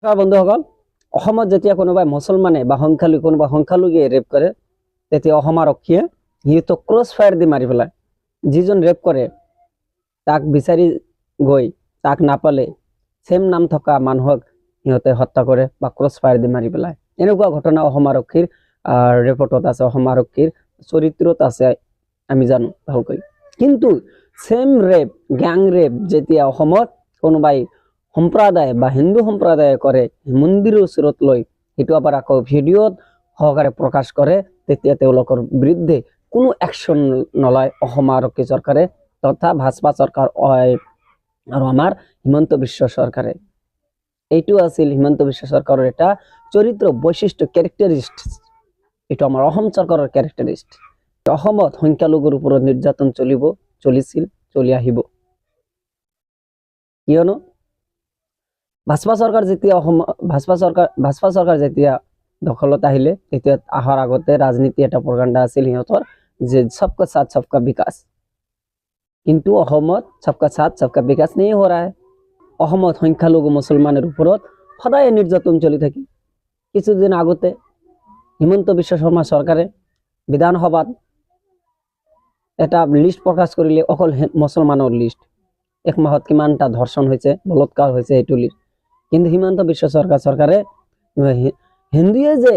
বন্ধুসকল, অসমত যেতিয়া কোনোবাই মুছলমানে বা কোনোবা সংখ্যালঘুৱে ৰেপ কৰে, তেতিয়া অসম আৰক্ষীয়ে সিহঁতক ক্ৰছ ফায়াৰ দি মাৰি পেলায়। যিজন ৰেপ কৰে তাক বিচাৰি গৈ তাক নাপালে ছেম নাম থকা মানুহক সিহঁতে হত্যা কৰে বা ক্ৰছ ফায়াৰ দি মাৰি পেলায়। এনেকুৱা ঘটনা অসম আৰক্ষীৰ ৰিপৰ্টত আছে, অসম আৰক্ষীৰ চৰিত্ৰত আছে, আমি জানো ভালকৈ। কিন্তু ছেম ৰেপ, গ্যাং ৰেপ যেতিয়া অসমত কোনোবাই সম্প্ৰদায় বা হিন্দু সম্প্ৰদায়ে কৰে, মন্দিৰৰ ওচৰত লৈ সেইটো আবাৰ আকৌ ভিডিঅ'ত সহকাৰে প্ৰকাশ কৰে, তেতিয়া তেওঁলোকৰ বিৰুদ্ধে কোনো একশ্যন নলয় অসম আৰক্ষী চৰকাৰে তথা ভাজপা চৰকাৰ আৰু আমাৰ হিমন্ত বিশ্ব চৰকাৰে। এইটো আছিল হিমন্ত বিশ্ব চৰকাৰৰ এটা চৰিত্ৰ বৈশিষ্ট্য, কেৰেক্টাৰিষ্ট। এইটো আমাৰ অসম চৰকাৰৰ কেৰেক্টাৰিষ্ট। অসমত সংখ্যালঘুৰ ওপৰত নিৰ্যাতন চলিছিল, চলি আহিব। কিয়নো ভাজপা চৰকাৰ যেতিয়া দখলত আহিলে, তেতিয়া অহাৰ আগতে ৰাজনীতি এটা প্ৰকাণ্ড আছিল সিহঁতৰ যে সবকা সাথ সবকা বিকাশ। কিন্তু অসমত সবকা সাথ সবকা বিকাশ নেই हो रहा है। অসমত সংখ্যালঘু মুছলমানের ওপৰত সদায় নিৰ্যাতন চলি থাকে। কিছুদিন আগতে হিমন্ত বিশ্ব শৰ্মা চৰকাৰে বিধানসভাত এটা লিষ্ট প্ৰকাশ কৰিলে, অকল মুছলমানৰ লিষ্ট। এক মাহত কিমানটা ধৰ্ষণ হৈছে, বলৎকাৰ হৈছে, এইটো লিষ্ট। কিন্তু হিমন্ত বিশ্ব চৰকাৰে হিন্দুৱে যে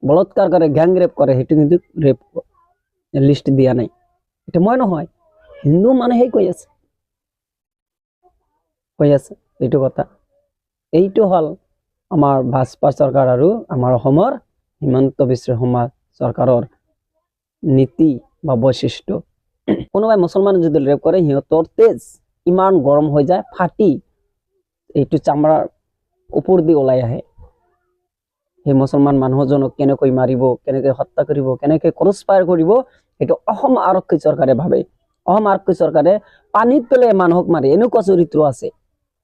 বলৎকাৰ কৰে, গ্যাং ৰেপ কৰে, সেইটো কিন্তু ৰেপ লিষ্ট দিয়া নাই। এটা মই নহয়, হিন্দু মানুহেই কৈ আছে এইটো কথা। এইটো হল আমাৰ ভাজপা চৰকাৰ আৰু আমাৰ অসমৰ হিমন্ত বিশ্ব শৰ্মা চৰকাৰৰ নীতি বা বৈশিষ্ট্য। কোনোবাই মুছলমান যদি ৰেপ কৰে, সিহঁতৰ তেজ ইমান গৰম হৈ যায়, ফাটি এইটো চামৰাৰ ওপৰ দি ওলাই আহে। সেই মুছলমান মানুহজনক কেনেকৈ মাৰিব, কেনেকৈ হত্যা কৰিব, কেনেকৈ ক্ৰছ ফায়াৰ কৰিব, সেইটো অসম আৰক্ষী চৰকাৰে ভাবে। অসম আৰক্ষী চৰকাৰে পানীত পেলাই মানুহক মাৰে, এনেকুৱা চৰিত্ৰ আছে।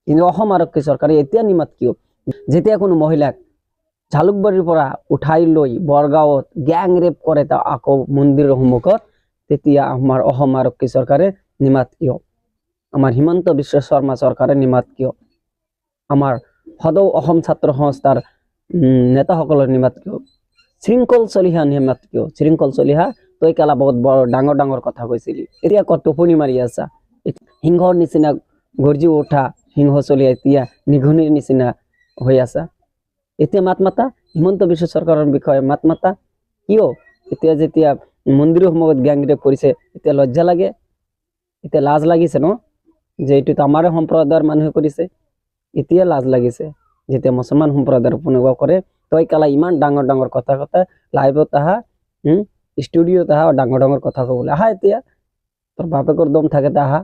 কিন্তু অসম আৰক্ষী চৰকাৰে এতিয়া নিমাত কিয়? যেতিয়া কোনো মহিলাক জালুকবাৰীৰ পৰা উঠাই লৈ বৰগাঁৱত গ্যাং ৰেপ কৰে, তা আকৌ মন্দিৰৰ সন্মুখত, তেতিয়া আমাৰ অসম আৰক্ষী চৰকাৰে নিমাত কিয়? আমাৰ হিমন্ত বিশ্ব শৰ্মা চৰকাৰে নিমাত কিয়? আমাৰ সদৌ অসম ছাত্ৰ সংস্থাৰ নেতাসকলৰ নিমাত কিয়? শৃংখল চলিহা নিমাত কিয়? শৃংখল চলিহা তই কেলা বহুত বৰ ডাঙৰ ডাঙৰ কথা কৈছিলি, এতিয়া কত টোপনি মাৰি আছা? সিংহৰ নিচিনা গৰ্জি উঠা সিংহ চলি এতিয়া নিঘুনিৰ নিচিনা হৈ আছা। এতিয়া মাত মাতা, হিমন্ত বিশ্ব চৰকাৰৰ বিষয়ে মাত মাতা। কিয়? এতিয়া যেতিয়া মন্দিৰৰ সন্মুখত গ্যাং ৰেপ কৰিছে, এতিয়া লজ্জা লাগে, এতিয়া লাজ লাগিছে ন, যে এইটো আমাৰ সম্প্ৰদায়ৰ মানুহে কৰিছে। এতিয়া লাজ লাগিছে যেতিয়া মুছলমান সম্প্ৰদায়ৰ কোনোবা কৰে। তই কেলা ইমান ডাঙৰ ডাঙৰ কথা লাইভত আহা, ষ্টুডিঅ'ত আহা, ডাঙৰ ডাঙৰ কথা কবলৈ আহা। এতিয়া তোৰ বাপেকৰ দম থাকে আহা,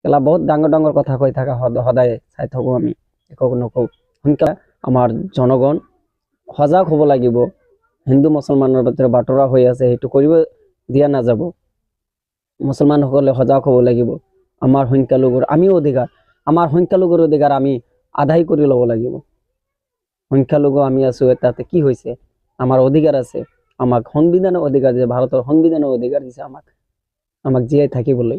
কেলা বহুত ডাঙৰ ডাঙৰ কথা কৈ থাকা, সদায় চাই থাকো আমি, একো নকওঁ। সোনকালে আমাৰ জনগণ সজাগ হ'ব লাগিব। হিন্দু মুছলমানৰ ভিতৰত বাতৰা হৈ আছে, সেইটো কৰিব দিয়া নাযাব। মুছলমানসকলে সজাগ হ'ব লাগিব। আমাৰ সংখ্যালঘুৰ আমাৰ সংখ্যালঘুৰ অধিকাৰ আমি আদায় কৰি ল'ব লাগিব। সংখ্যালঘু আমি আছো, তাতে কি হৈছে? আমাৰ অধিকাৰ আছে, আমাক সংবিধানৰ অধিকাৰ দিছে, ভাৰতৰ সংবিধানৰ অধিকাৰ দিছে আমাক জীয়াই থাকিবলৈ।